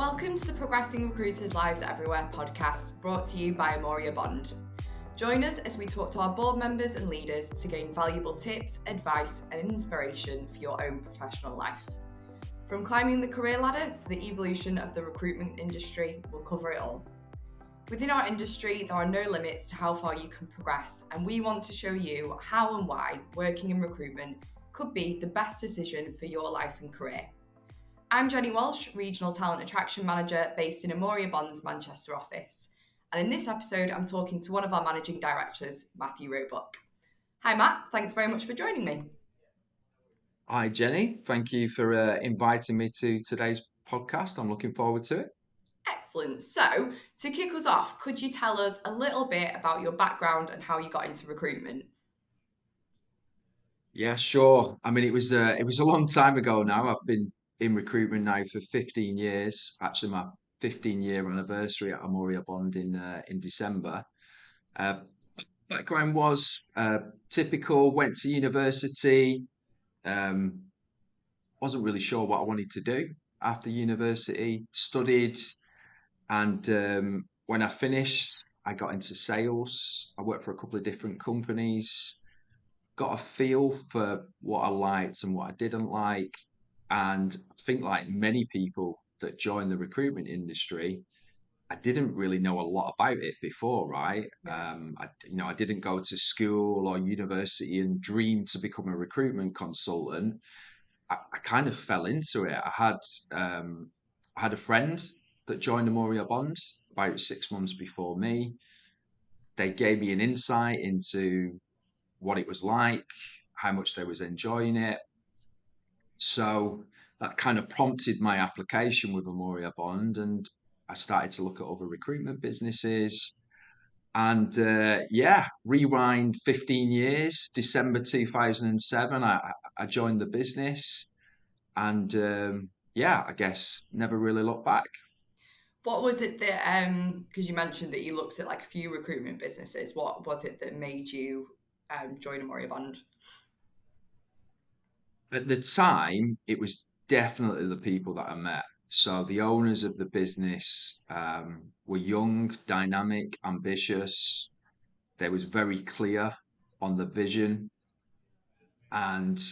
Welcome to the Progressing Recruiters Lives Everywhere podcast, brought to you by Amoria Bond. Join us as we talk to our board members and leaders to gain valuable tips, advice and inspiration for your own professional life. From climbing the career ladder to the evolution of the recruitment industry, we'll cover it all. Within our industry, there are no limits to how far you can progress, and we want to show you how and why working in recruitment could be the best decision for your life and career. I'm Jenny Walsh, Regional Talent Attraction Manager based in Amoria Bond's Manchester office. And in this episode, I'm talking to one of our Managing Directors, Matthew Roebuck. Hi Matt, thanks very much for joining me. Hi Jenny, thank you for inviting me to today's podcast. I'm looking forward to it. Excellent. So, to kick us off, could you tell us a little bit about your background and how you got into recruitment? Yeah, sure. I mean, it was a long time ago now. I've been in recruitment now for 15 years. Actually, my 15-year anniversary at Amoria Bond in December. Uh, Background was typical. Went to university. Um, wasn't really sure what I wanted to do after university. Studied, and when I finished, I got into sales. I worked for a couple of different companies. Got a feel for what I liked and what I didn't like. And I think, like many people that join the recruitment industry, I didn't really know a lot about it before, right? Yeah. I didn't go to school or university and dream to become a recruitment consultant. I kind of fell into it. I had a friend that joined Amoria Bond about 6 months before me. They gave me an insight into what it was like, how much they was enjoying it. So that kind of prompted my application with Amoria Bond, and I started to look at other recruitment businesses. And rewind 15 years, December 2007, I joined the business, and I guess never really looked back. What was it that, because you mentioned that you looked at like a few recruitment businesses, what was it that made you join Amoria Bond? At the time, it was definitely the people that I met. So the owners of the business were young, dynamic, ambitious. They was very clear on the vision, and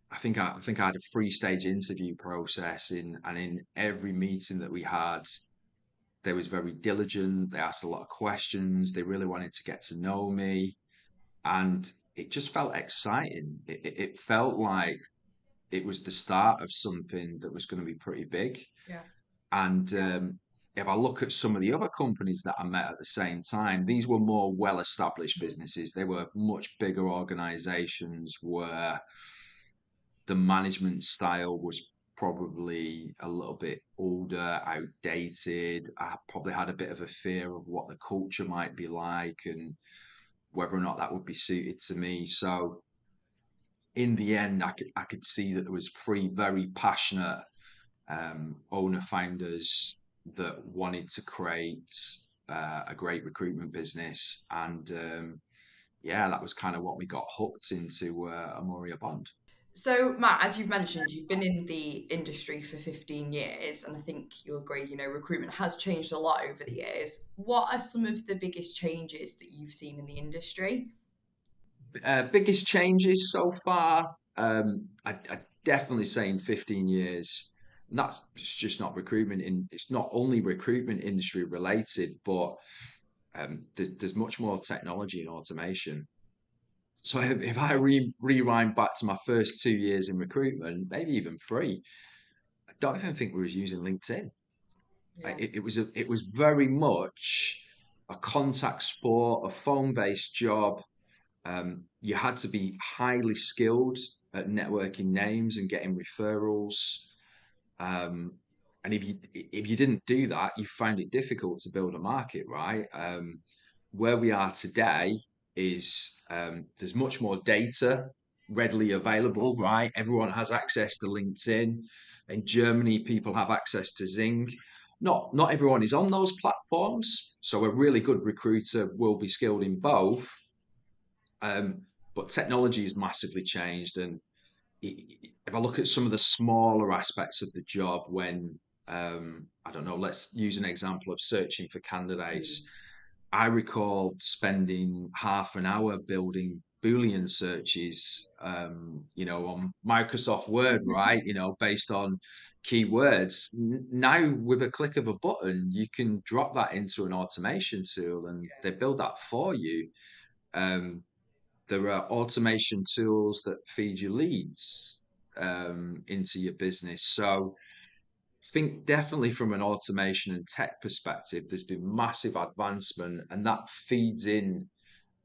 I had a three-stage interview process in every meeting that we had, they was very diligent. They asked a lot of questions. They really wanted to get to know me, and it just felt exciting. It felt like it was the start of something that was going to be pretty big. Yeah. And if I look at some of the other companies that I met at the same time, these were more well-established businesses. They were much bigger organizations where the management style was probably a little bit older, outdated. I probably had a bit of a fear of what the culture might be like and whether or not that would be suited to me. So in the end, I could see that there was three very passionate owner founders that wanted to create a great recruitment business, and that was kind of what we got hooked into Amoria Bond. So, Matt, as you've mentioned, you've been in the industry for 15 years, and I think you'll agree, recruitment has changed a lot over the years. What are some of the biggest changes that you've seen in the industry? Biggest changes so far, I definitely say in 15 years, and that's just not recruitment it's not only recruitment industry related, but there's much more technology and automation. So if I rewind back to my first 2 years in recruitment, maybe even three, I don't even think we was using LinkedIn. Yeah. It was very much a contact sport, a phone-based job. You had to be highly skilled at networking names and getting referrals. And if you didn't do that, you found it difficult to build a market, right? Where we are today is there's much more data readily available, right? Everyone has access to LinkedIn. In Germany, people have access to Zing. Not everyone is on those platforms, so a really good recruiter will be skilled in both. But technology has massively changed, and if I look at some of the smaller aspects of the job, when I don't know, let's use an example of searching for Mm. candidates. I recall spending half an hour building Boolean searches, on Microsoft Word, right? Based on keywords. Now, with a click of a button, you can drop that into an automation tool and they build that for you. Um, there are automation tools that feed you leads into your business. So, think definitely from an automation and tech perspective, there's been massive advancement, and that feeds in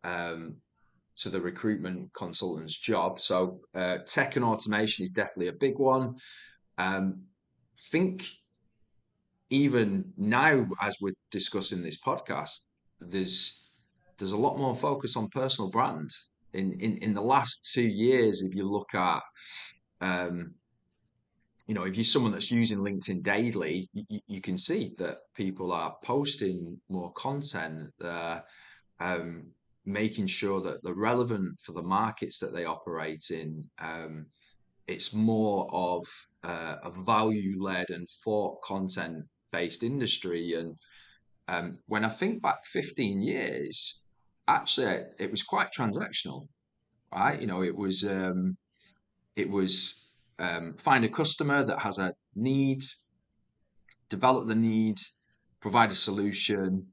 um, to the recruitment consultant's job. So tech and automation is definitely a big one. Think even now, as we're discussing this podcast, there's there's a lot more focus on personal brand. In the last 2 years, if you look at um, if you're someone that's using LinkedIn daily, you can see that people are posting more content, um, making sure that they're relevant for the markets that they operate in. It's more of a value-led and thought content-based industry. And when I think back 15 years, actually, it was quite transactional, Yeah. right? It was find a customer that has a need, develop the need, provide a solution.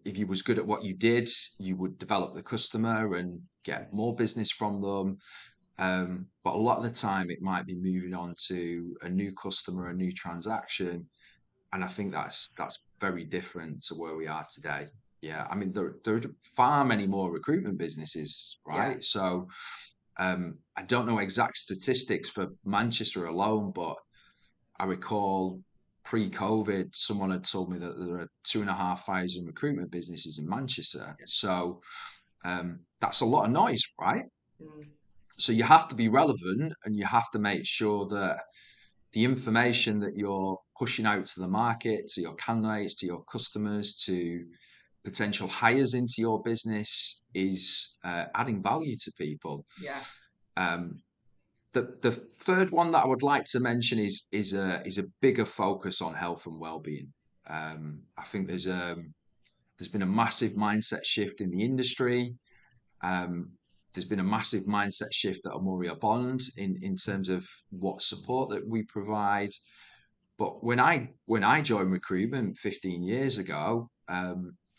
If you was good at what you did, you would develop the customer and get more business from them. But a lot of the time, it might be moving on to a new customer, a new transaction, and I think that's very different to where we are today. Yeah, I mean there are far many more recruitment businesses, Yeah. right? So I don't know exact statistics for Manchester alone, but I recall pre-COVID, someone had told me that there are 2,500 recruitment businesses in Manchester. So that's a lot of noise, right? Mm. So you have to be relevant and you have to make sure that the information that you're pushing out to the market, to your candidates, to your customers, to potential hires into your business is adding value to people. Yeah. Um, the third one that I would like to mention is a bigger focus on health and well-being. I think there's been a massive mindset shift in the industry. Um, there's been a massive mindset shift at Amoria Bond in terms of what support that we provide. But when I joined recruitment 15 years ago,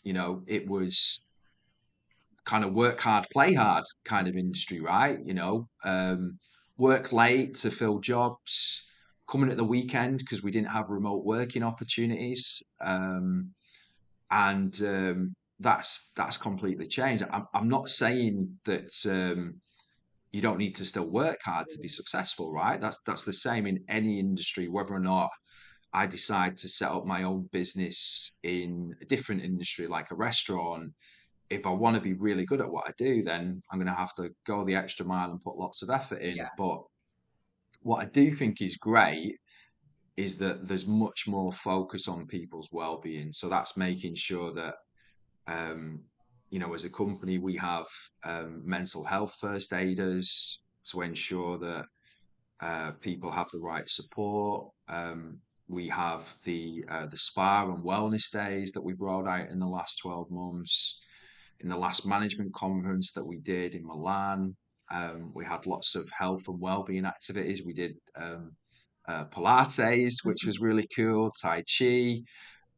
it was kind of work hard, play hard kind of industry, right? Work late to fill jobs, coming at the weekend because we didn't have remote working opportunities, and that's completely changed. I'm not saying that you don't need to still work hard to be successful, right? That's the same in any industry, whether or not I decide to set up my own business in a different industry like a restaurant. If I want to be really good at what I do, then I'm going to have to go the extra mile and put lots of effort Yeah. in. But what I do think is great is that there's much more focus on people's well-being. So that's making sure that, um, as a company, we have mental health first aiders to ensure that people have the right support. We have the spa and wellness days that we've rolled out in the last 12 months. In the last management conference that we did in Milan, we had lots of health and well-being activities. We did Pilates, which was really cool, Tai Chi.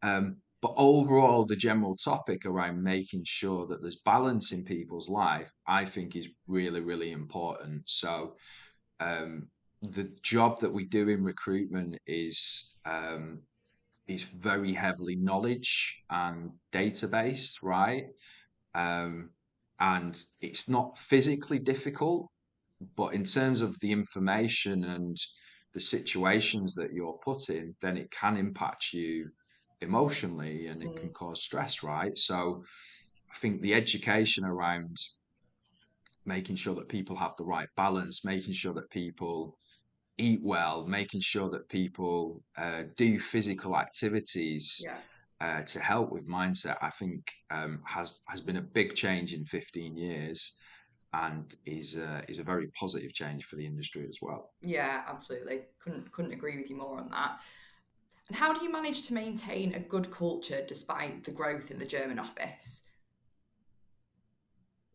But overall, the general topic around making sure that there's balance in people's life, I think is really, really important. So the job that we do in recruitment is very heavily knowledge and data based, right? Um, and it's not physically difficult, but in terms of the information and the situations that you're put in, then it can impact you emotionally and it can Mm. cause stress, right? So I think the education around making sure that people have the right balance, making sure that people eat well, making sure that people do physical activities Yeah. to help with mindset, I think has been a big change in 15 years, and is a very positive change for the industry as well. Yeah, absolutely. Couldn't agree with you more on that. And how do you manage to maintain a good culture despite the growth in the German office?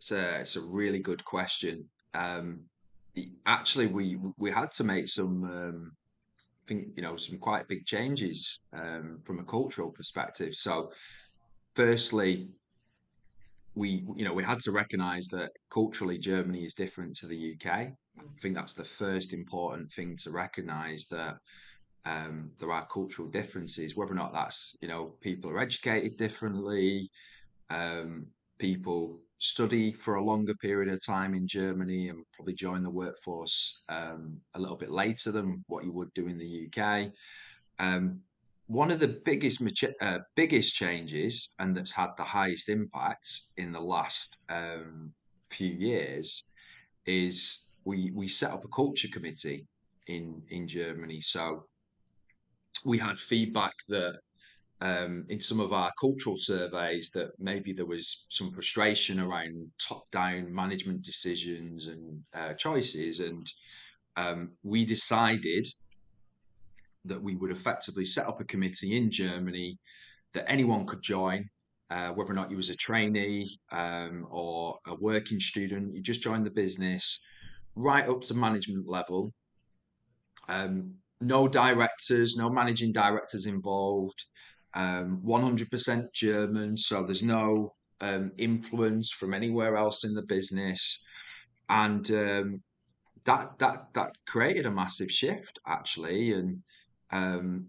It's a really good question. Actually, we had to make some, I think, some quite big changes from a cultural perspective. So, firstly, we had to recognise that culturally Germany is different to the UK. I think that's the first important thing to recognise, that there are cultural differences, whether or not that's, people are educated differently, people study for a longer period of time in Germany and probably join the workforce a little bit later than what you would do in the UK. Um, One of the biggest changes, and that's had the highest impact in the last few years, is we set up a culture committee in Germany. So we had feedback that in some of our cultural surveys, that maybe there was some frustration around top-down management decisions and choices, and we decided that we would effectively set up a committee in Germany that anyone could join, whether or not you was a trainee or a working student. You just joined the business, right up to management level. No directors, no managing directors involved. 100% German, so there's no influence from anywhere else in the business, and that created a massive shift, actually. And um,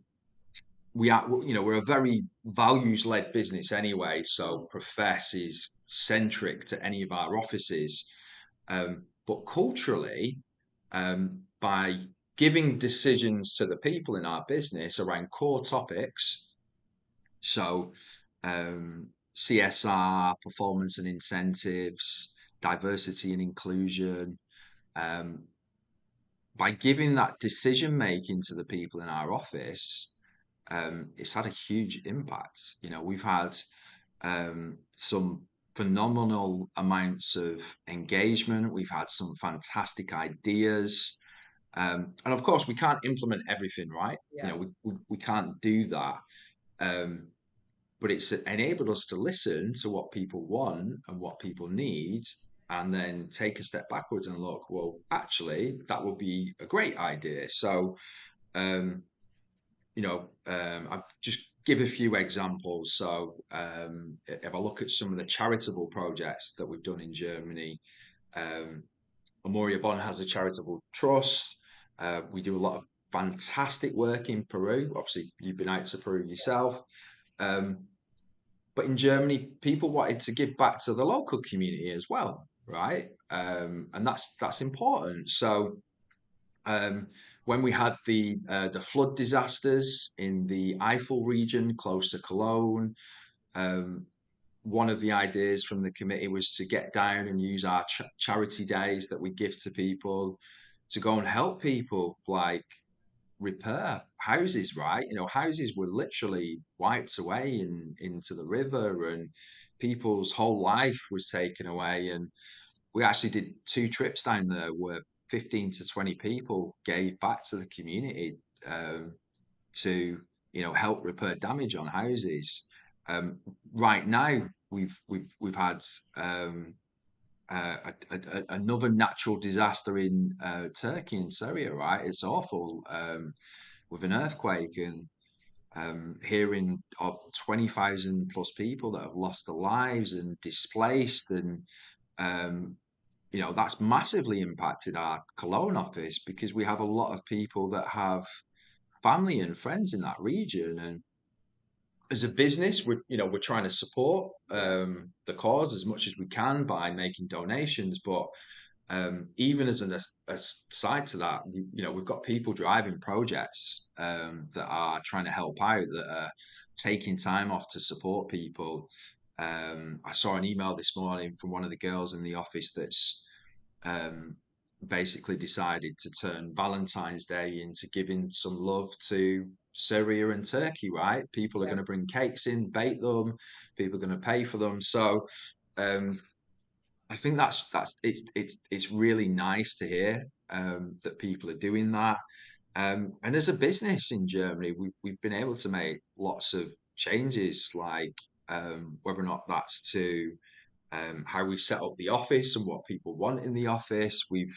we're a very values led business anyway, so Profess is centric to any of our offices, but culturally, by giving decisions to the people in our business around core topics, so CSR, performance and incentives, diversity and inclusion, um, by giving that decision making to the people in our office, it's had a huge impact. We've had some phenomenal amounts of engagement. We've had some fantastic ideas. And of course, we can't implement everything, right? Yeah. We can't do that. But it's enabled us to listen to what people want and what people need, and then take a step backwards and look, well, actually, that would be a great idea. So, um, I'll just give a few examples. So, if I look at some of the charitable projects that we've done in Germany, um, Amoria Bon has a charitable trust. We do a lot of fantastic work in Peru. Obviously, you've been out to Peru yourself. Um, but in Germany, people wanted to give back to the local community as well, right? And that's important. So when we had the flood disasters in the Eifel region close to Cologne, um, one of the ideas from the committee was to get down and use our charity days that we give to people to go and help people, like repair houses, right? Houses were literally wiped away into the river, and people's whole life was taken away. And we actually did 2 trips down there where 15 to 20 people gave back to the community to help repair damage on houses. Right now, we've had another natural disaster in Turkey and Syria, right? It's awful, with an earthquake, and hearing of 20,000 plus people that have lost their lives and displaced, and that's massively impacted our Cologne office, because we have a lot of people that have family and friends in that region. And as a business, we're trying to support the cause as much as we can by making donations. But even as a side to that, we've got people driving projects that are trying to help out, that are taking time off to support people. I saw an email this morning from one of the girls in the office that's basically decided to turn Valentine's Day into giving some love to Syria and Turkey, right? People are Yeah. going to bring cakes in, bake them, people are going to pay for them. So I think that's it's really nice to hear that people are doing that. And as a business in Germany, we've been able to make lots of changes, like whether or not that's to how we set up the office and what people want in the office. We've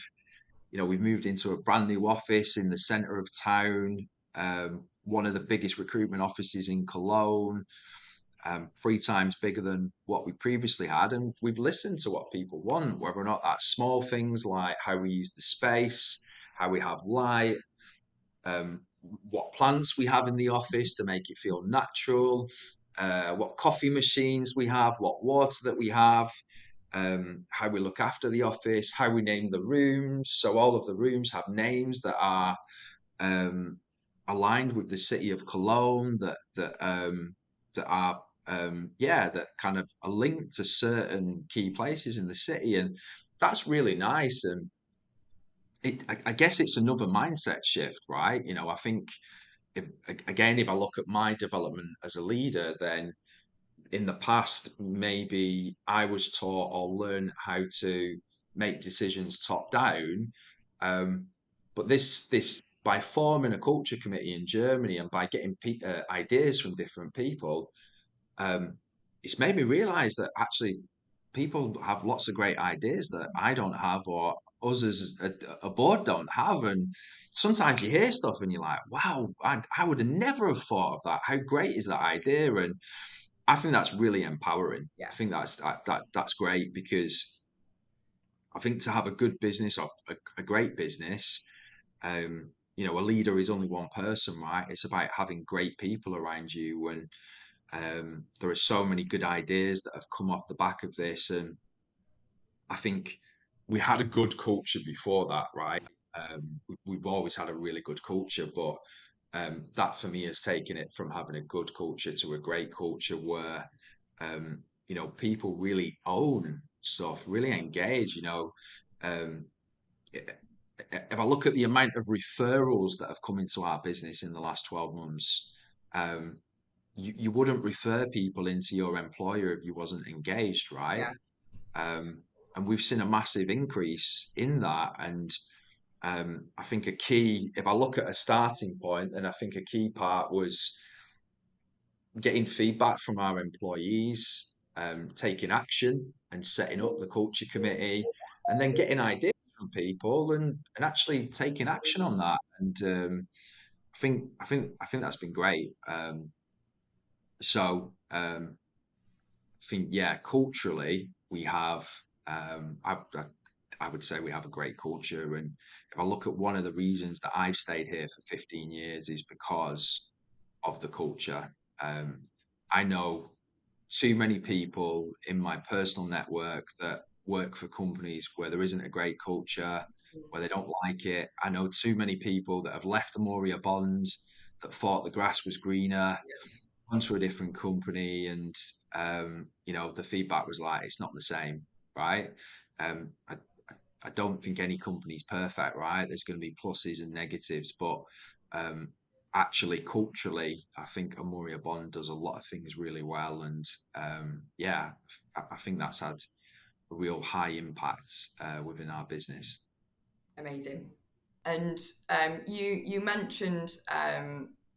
moved into a brand new office in the center of town, one of the biggest recruitment offices in Cologne, 3 times bigger than what we previously had. And we've listened to what people want, whether or not that's small things like how we use the space, how we have light, um, what plants we have in the office to make it feel natural, what coffee machines we have, what water that we have, how we look after the office, how we name the rooms. So all of the rooms have names that are um, aligned with the city of Cologne, that are that kind of are linked to certain key places in the city, and that's really nice. And I guess it's another mindset shift, right? I think if I look at my development as a leader, then in the past, maybe I was taught or learned how to make decisions top down. Um, but this by forming a culture committee in Germany and by getting ideas from different people, um, it's made me realize that actually people have lots of great ideas that I don't have or us as a board don't have. And sometimes you hear stuff and you're like, wow, I would have never have thought of that. How great is that idea? And I think that's really empowering. Yeah. I think that's great because I think to have a good business or a great business, a leader is only one person, right? It's about having great people around you, and there are so many good ideas that have come off the back of this, and I think we had a good culture before that, right? We've always had a really good culture, but that for me has taken it from having a good culture to a great culture where people really own stuff, really engage. Um, if I look at the amount of referrals that have come into our business in the last 12 months, um, you wouldn't refer people into your employer if you wasn't engaged, right? Yeah. Um, and we've seen a massive increase in that. And I think if I look at a starting point, then I think a key part was getting feedback from our employees, taking action and setting up the culture committee, and then getting ideas from people and actually taking action on that. And I think that's been great. I think, yeah, culturally we have. I would say we have a great culture, and if I look at one of the reasons that I've stayed here for 15 years is because of the culture. I know too many people in my personal network that work for companies where there isn't a great culture, where they don't like it. I know too many people that have left Amoria Bond that thought the grass was greener, onto a different company, and the feedback was like it's not the same, right? Um, I, I don't think any company's perfect, right? There's going to be pluses and negatives, but um, actually culturally, I think Amoria Bond does a lot of things really well, and yeah, I think that's had a real high impact within our business. Amazing. And you mentioned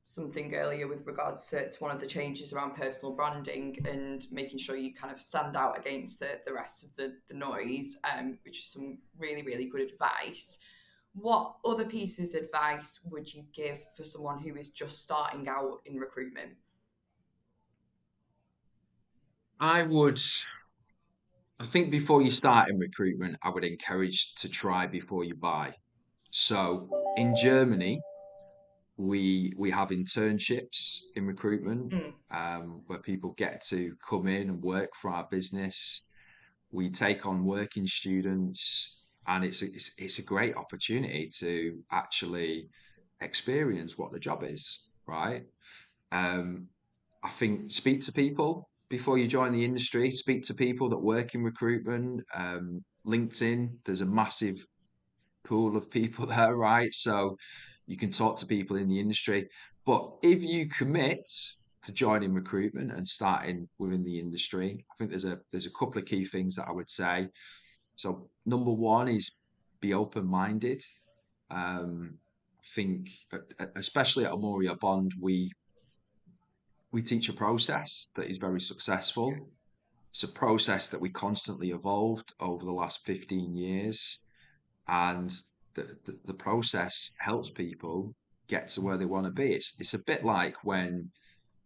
something earlier with regards to one of the changes around personal branding and making sure you kind of stand out against the rest of the noise, which is some really, really good advice. What other pieces of advice would you give for someone who is just starting out in recruitment? I would, I think before you start in recruitment, I would encourage to try before you buy. So in Germany, we have internships in recruitment, Mm, where people get to come in and work for our business. We take on working students, and it's a great opportunity to actually experience what the job is, right? Um, I think speak to people before you join the industry. Speak to people that work in recruitment. LinkedIn, there's a massive pool of people there, right? So you can talk to people in the industry. But if you commit to joining recruitment and starting within the industry, I think there's a couple of key things that I would say. So number one is be open-minded. I think, especially at Amoria Bond, we teach a process that is very successful. It's a process that we constantly evolved over the last 15 years, and the process helps people get to where they want to be. It's a bit like when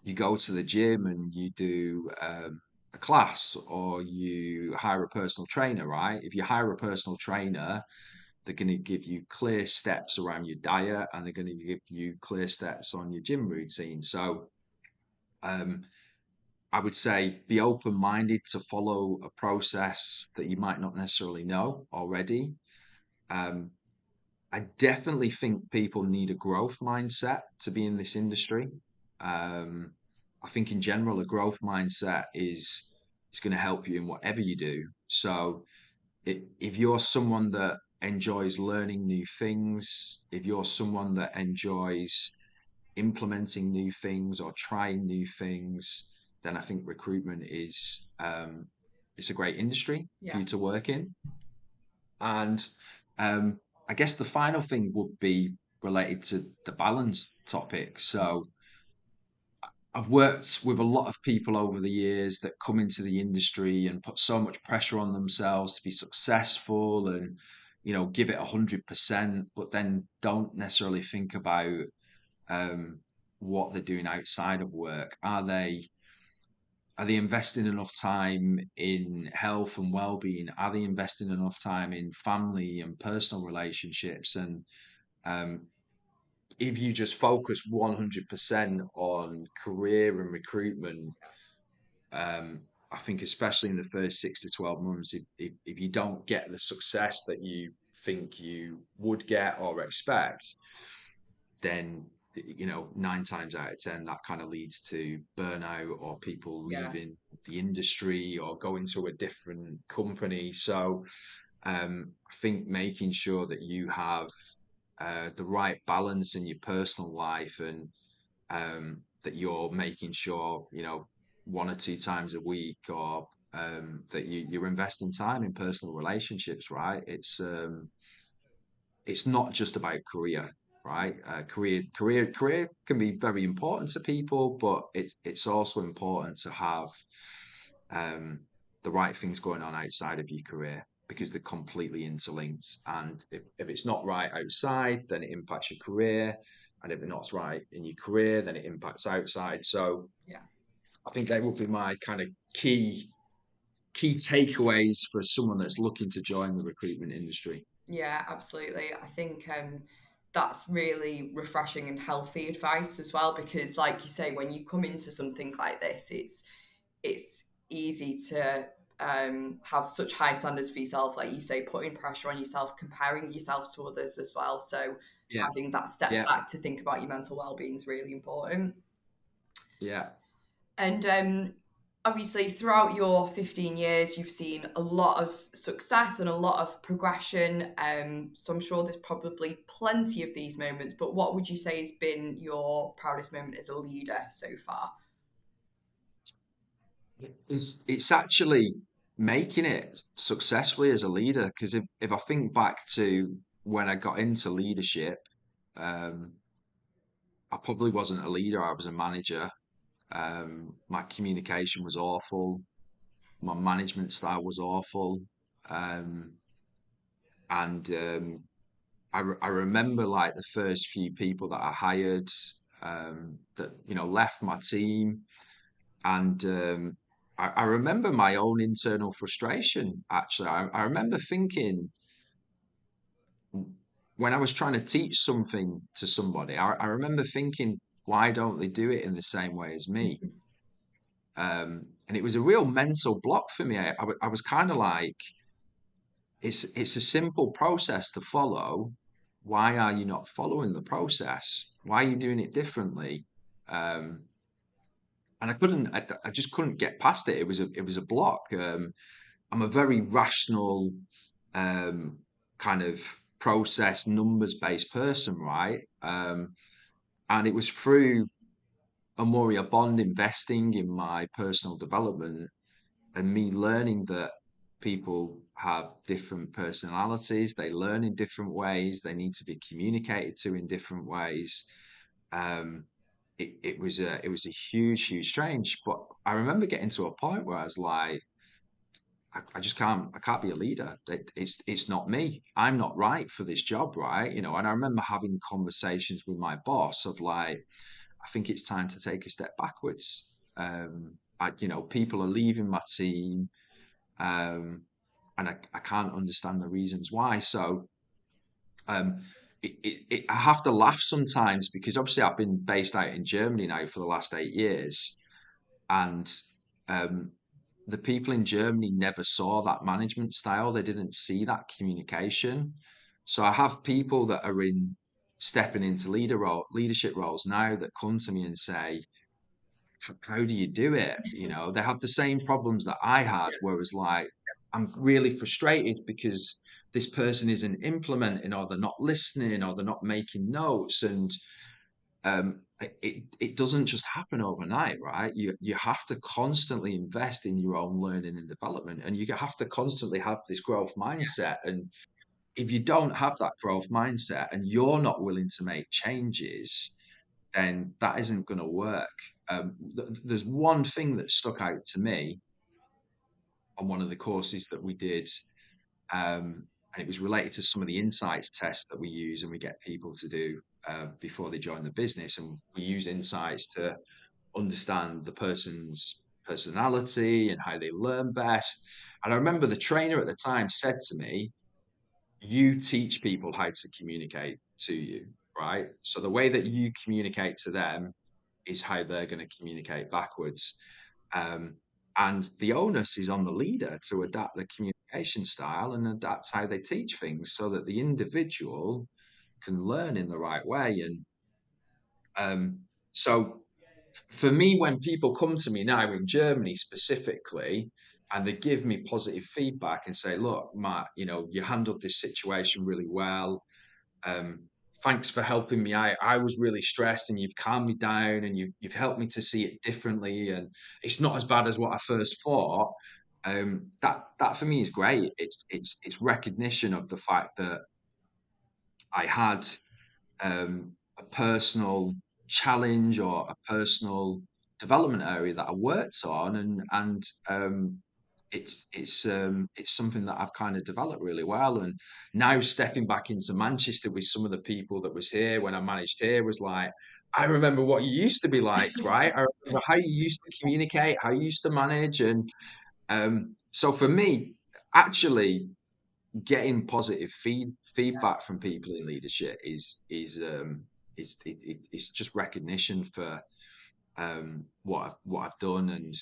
you go to the gym and you do a class, or you hire a personal trainer, right? If you hire a personal trainer, they're going to give you clear steps around your diet, and they're going to give you clear steps on your gym routine. So um, I would say be open minded to follow a process that you might not necessarily know already. Um, I definitely think people need a growth mindset to be in this industry. Um, I think in general, a growth mindset is going to help you in whatever you do. So if you're someone that enjoys learning new things, if you're someone that enjoys implementing new things or trying new things, then I think recruitment is it's a great industry for Yeah. you to work in. And I guess the final thing would be related to the balance topic. So I've worked with a lot of people over the years that come into the industry and put so much pressure on themselves to be successful and, give it 100%, but then don't necessarily think about um, what they're doing outside of work. Are they investing enough time in health and well-being? Are they investing enough time in family and personal relationships? And um, if you just focus 100% on career and recruitment, I think especially in the first 6 to 12 months, if you don't get the success that you think you would get or expect, then 9 times out of 10 that kind of leads to burnout or people Yeah. leaving the industry or going to a different company. So I think making sure that you have the right balance in your personal life, and that you're making sure 1 or 2 times a week, or that you're investing time in personal relationships, right? It's not just about career, right? Career can be very important to people, but it's also important to have um, the right things going on outside of your career, because they're completely interlinked. And if it's not right outside, then it impacts your career, and if it's not right in your career, then it impacts outside. So Yeah. I think that would be my kind of key takeaways for someone that's looking to join the recruitment industry. Yeah, absolutely. I think that's really refreshing and healthy advice as well, because, like you say, when you come into something like this, it's easy to have such high standards for yourself, like you say, putting pressure on yourself, comparing yourself to others as well. So Yeah, having that step yeah, back to think about your mental well-being is really important. yeah. And obviously, throughout your 15 years, you've seen a lot of success and a lot of progression. So I'm sure there's probably plenty of these moments, but what would you say has been your proudest moment as a leader so far? It's actually making it successfully as a leader. Because if I think back to when I got into leadership, um, I probably wasn't a leader. I was a manager. My communication was awful. My management style was awful. Um, and I remember like the first few people that I hired, that left my team. And I remember my own internal frustration, actually. I remember thinking, when I was trying to teach something to somebody, I remember thinking, why don't they do it in the same way as me? And it was a real mental block for me. I was kind of like, it's a simple process to follow. Why are you not following the process? Why are you doing it differently? Um, and I just couldn't get past it. It was a block. I'm a very rational, um, kind of process, numbers based person, right? And it was through Amoria Bond investing in my personal development and me learning that people have different personalities, they learn in different ways, they need to be communicated to in different ways. Um, it was a huge change. But I remember getting to a point where I was like, I just can't be a leader. It's not me. I'm not right for this job, right? You know, and I remember having conversations with my boss of like, I think it's time to take a step backwards. People are leaving my team, and I can't understand the reasons why. So um, I have to laugh sometimes because obviously I've been based out in Germany now for the last 8 years, and um, the people in Germany never saw that management style. They didn't see that communication. So I have people that are in stepping into leadership roles now that come to me and say, how do you do it? You know, they have the same problems that I had, Yeah. whereas like I'm really frustrated because this person isn't implementing, or they're not listening, or they're not making notes. And it doesn't just happen overnight, right? You have to constantly invest in your own learning and development, and you have to constantly have this growth mindset. And if you don't have that growth mindset and you're not willing to make changes, then that isn't going to work. There's one thing that stuck out to me on one of the courses that we did, and it was related to some of the insights tests that we use and we get people to do before they join the business. And we use insights to understand the person's personality and how they learn best. And I remember the trainer at the time said to me, you teach people how to communicate to you, right? So the way that you communicate to them is how they're going to communicate backwards. Um, and the onus is on the leader to adapt the communication style and adapt how they teach things so that the individual can learn in the right way. And so for me, when people come to me now in Germany specifically, and they give me positive feedback and say, look, Matt, you handled this situation really well. Um, Thanks for helping me out. I was really stressed and you've calmed me down and you've helped me to see it differently. And it's not as bad as what I first thought. That for me is great. It's recognition of the fact that I had a personal challenge or a personal development area that I worked on, and it's something that I've kind of developed really well. And now stepping back into Manchester with some of the people that was here when I managed here was like, I remember what you used to be like, right? I remember how you used to communicate, how you used to manage, and so for me, actually getting positive feedback from people in leadership it's just recognition for what I've done, and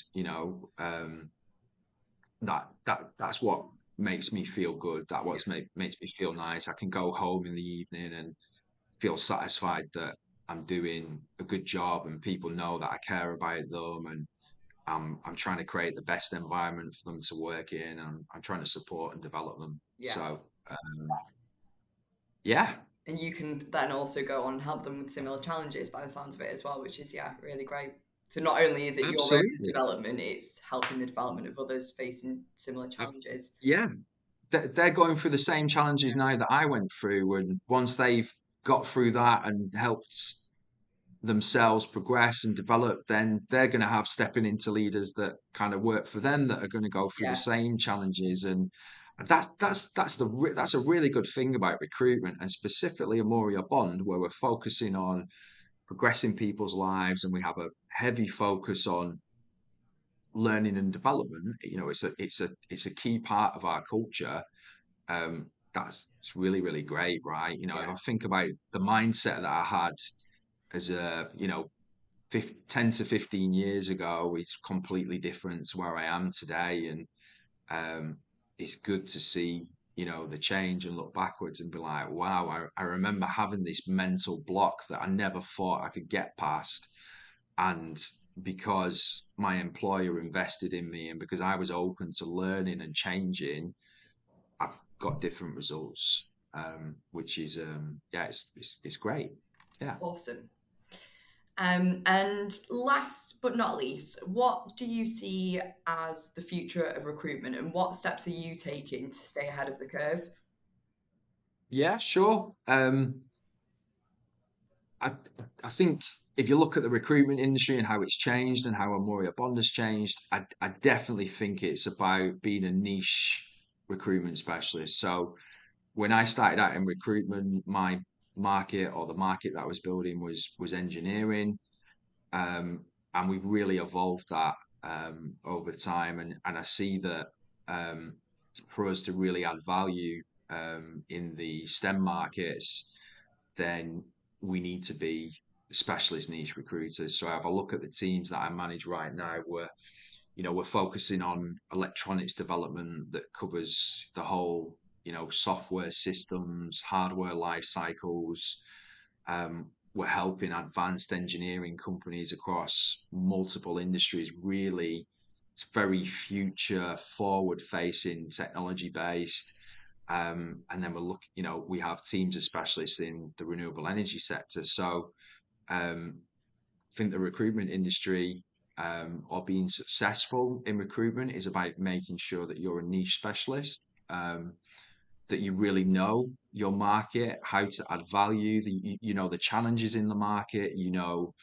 that's what makes me feel good. That Yeah. makes me feel nice. I can go home in the evening and feel satisfied that I'm doing a good job, and people know that I care about them, and I'm trying to create the best environment for them to work in, and I'm trying to support and develop them. Yeah. So yeah, And you can then also go on and help them with similar challenges by the sounds of it as well, which is, yeah, really great. So not only is it your own absolutely. development, it's helping the development of others facing similar Uh, challenges. yeah, they're going through the same challenges now that I went through, and once they've got through that and helped themselves progress and develop, then they're going to have stepping into leaders that kind of work for them that are going to go through the Yeah. same challenges. And that's a really good thing about recruitment, and specifically Amoria Bond, where we're focusing on progressing people's lives and we have a heavy focus on learning and development. It's a key part of our culture. That's it's really great, right? If Yeah. I think about the mindset that I had as a 10 to 15 years ago, it's completely different to where I am today. And it's good to see, the change and look backwards and be like, wow, I remember having this mental block that I never thought I could get past. And because my employer invested in me and because I was open to learning and changing, I've got different results, which is, yeah, it's great. Yeah. Awesome. And last but not least, what do you see as the future of recruitment, and what steps are you taking to stay ahead of the curve? Yeah, sure. I I think if you look at the recruitment industry and how it's changed and how Amoria Bond has changed, I definitely think it's about being a niche recruitment specialist. So when I started out in recruitment, my market or the market that I was building was engineering. And we've really evolved that over time. And I see that um, for us to really add value in the STEM markets, then we need to be specialist niche recruiters. So if I look at the teams that I manage right now, we're focusing on electronics development that covers the whole, software systems, hardware life cycles. We're helping advanced engineering companies across multiple industries really. It's very future forward facing, technology based. And then we have teams of specialists in the renewable energy sector. So I think the recruitment industry, or being successful in recruitment, is about making sure that you're a niche specialist, that you really know your market, how to add value, you know the challenges in the market, you know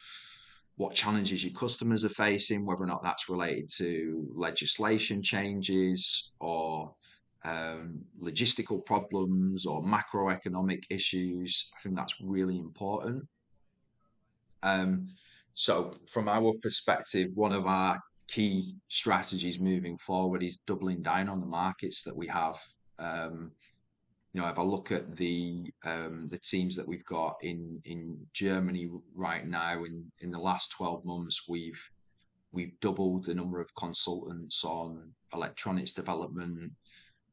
what challenges your customers are facing, whether or not that's related to legislation changes or logistical problems or macroeconomic issues. I think that's really important. Um, so, from our perspective, one of our key strategies moving forward is doubling down on the markets that we have. Um, if I look at the teams that we've got in Germany right now, in the last 12 months, we've doubled the number of consultants on electronics development,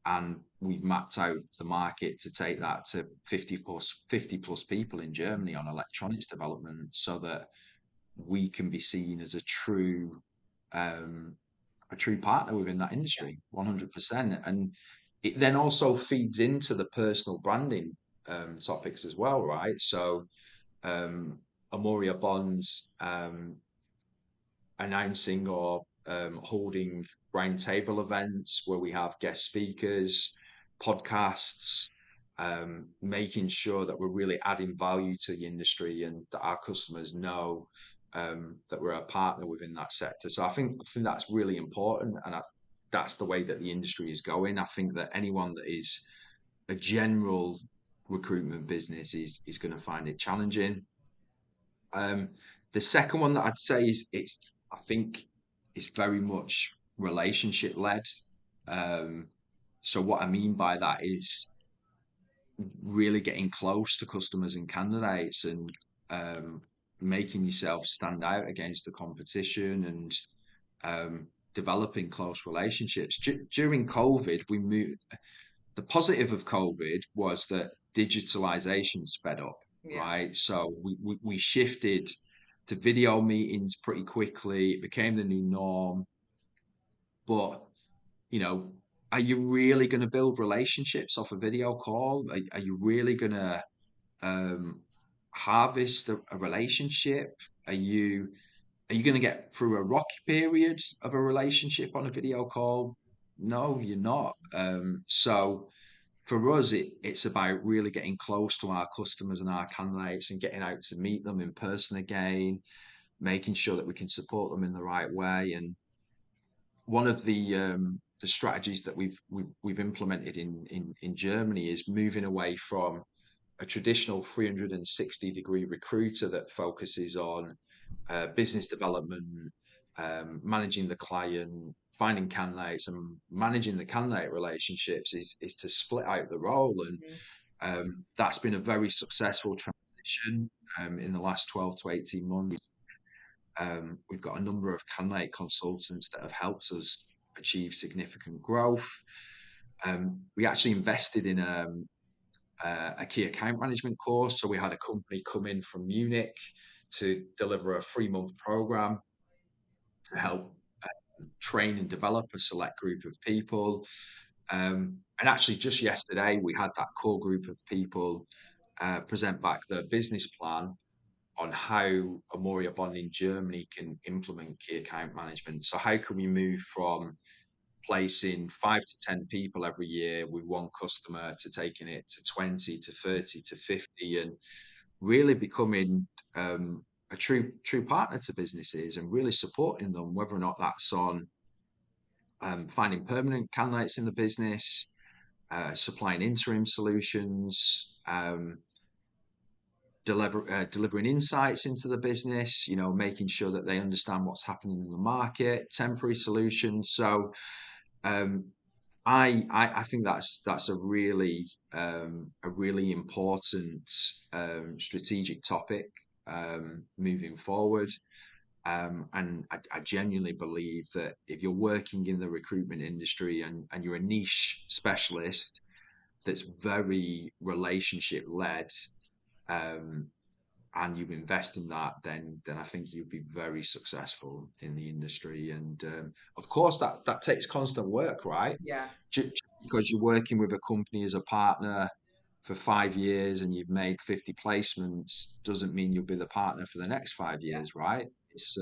and we've mapped out the market to take that to 50 plus people in Germany on electronics development, so that we can be seen as um, a true partner within that industry, 100%. And it then also feeds into the personal branding topics as well, right? So um, Amoria Bonds announcing or holding roundtable events where we have guest speakers, podcasts, making sure that we're really adding value to the industry and that our customers know that we're a partner within that sector. So I think that's really important, and that's the way that the industry is going. I think that anyone that is a general recruitment business is going to find it challenging. Um, the second one that I'd say is I think it's very much relationship led. Um, so what I mean by that is really getting close to customers and candidates, and um, making yourself stand out against the competition, and developing close relationships. During COVID, we moved. The positive of COVID was that digitalization sped up, Yeah. right? So we shifted to video meetings pretty quickly. It became the new norm. But, you know, are you really going to build relationships off a video call? Are you really going to um, harvest a relationship? Are you are you going to get through a rocky period of a relationship on a video call? No, you're not. So for us, it's about really getting close to our customers and our candidates and getting out to meet them in person again, making sure that we can support them in the right way. And one of the strategies that we've implemented in Germany is moving away from a traditional 360-degree recruiter that focuses on business development, managing the client, finding candidates, and managing the candidate relationships, is to split out the role. And Mhm. that's been a very successful transition in the last 12 to 18 months. We've got a number of candidate consultants that have helped us achieve significant growth. We actually invested in a key account management course. So we had a company come in from Munich to deliver a 3-month program to help train and develop a select group of people. And actually, just yesterday, we had that core group of people present back their business plan. on how Amoria Bond in Germany can implement key account management. So how can we move from placing 5 to 10 people every year with one customer to taking it to 20 to 30 to 50, and really becoming a true partner to businesses and really supporting them, whether or not that's on finding permanent candidates in the business, supplying interim solutions, delivering insights into the business, making sure that they understand what's happening in the market, temporary solutions. So I think that's a really important strategic topic moving forward. And I genuinely believe that if you're working in the recruitment industry and you're a niche specialist that's very relationship led, and you invest in that, then I think you'll be very successful in the industry. And of course, that takes constant work, right? Yeah. Just because you're working with a company as a partner for 5 years and you've made 50 placements doesn't mean you'll be the partner for the next 5 years, right? It's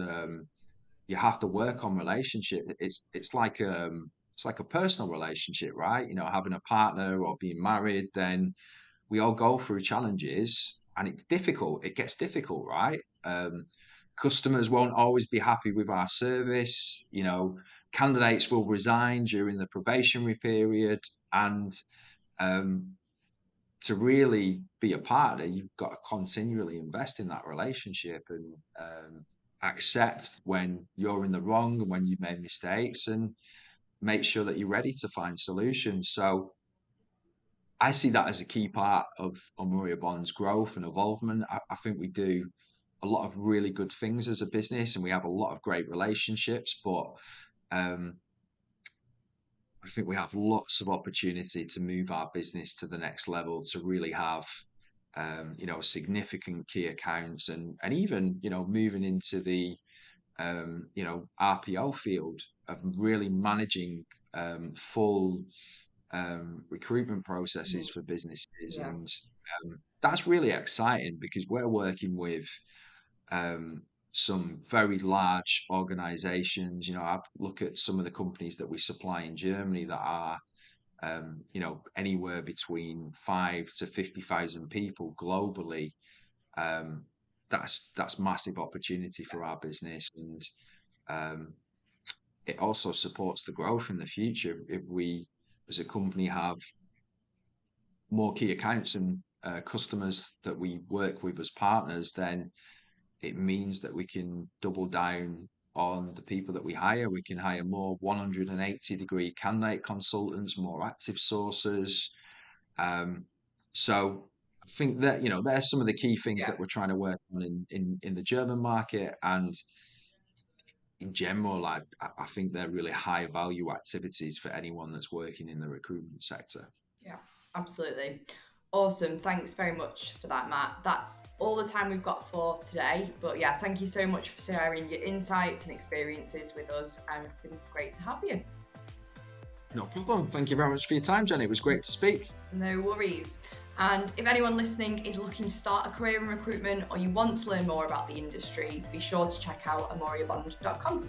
you have to work on relationship. It's like a personal relationship, right? Having a partner or being married, then we all go through challenges and it's difficult. It gets difficult, right? Customers won't always be happy with our service. Candidates will resign during the probationary period. And to really be a partner, you've got to continually invest in that relationship and accept when you're in the wrong and when you've made mistakes, and make sure that you're ready to find solutions. So I see that as a key part of Amoria Bond's growth and evolvement. I think we do a lot of really good things as a business, and we have a lot of great relationships. But I think we have lots of opportunity to move our business to the next level, to really have significant key accounts, and even moving into the RPO field of really managing full recruitment processes for businesses. Yeah. And that's really exciting because we're working with some very large organizations. I look at some of the companies that we supply in Germany that are anywhere between 5 to 50,000 people globally. That's massive opportunity for our business, and it also supports the growth in the future. If we as a company have more key accounts and customers that we work with as partners, then it means that we can double down on the people that we hire. We can hire more 180-degree candidate consultants, more active sources. So I think that there's some of the key things that we're trying to work on in the German market, and in general, I think they're really high value activities for anyone that's working in the recruitment sector. Yeah, absolutely. Awesome. Thanks very much for that, Matt. That's all the time we've got for today. But yeah, thank you so much for sharing your insights and experiences with us. And it's been great to have you. No problem. Thank you very much for your time, Jenny. It was great to speak. No worries. And if anyone listening is looking to start a career in recruitment, or you want to learn more about the industry, be sure to check out amoriabond.com.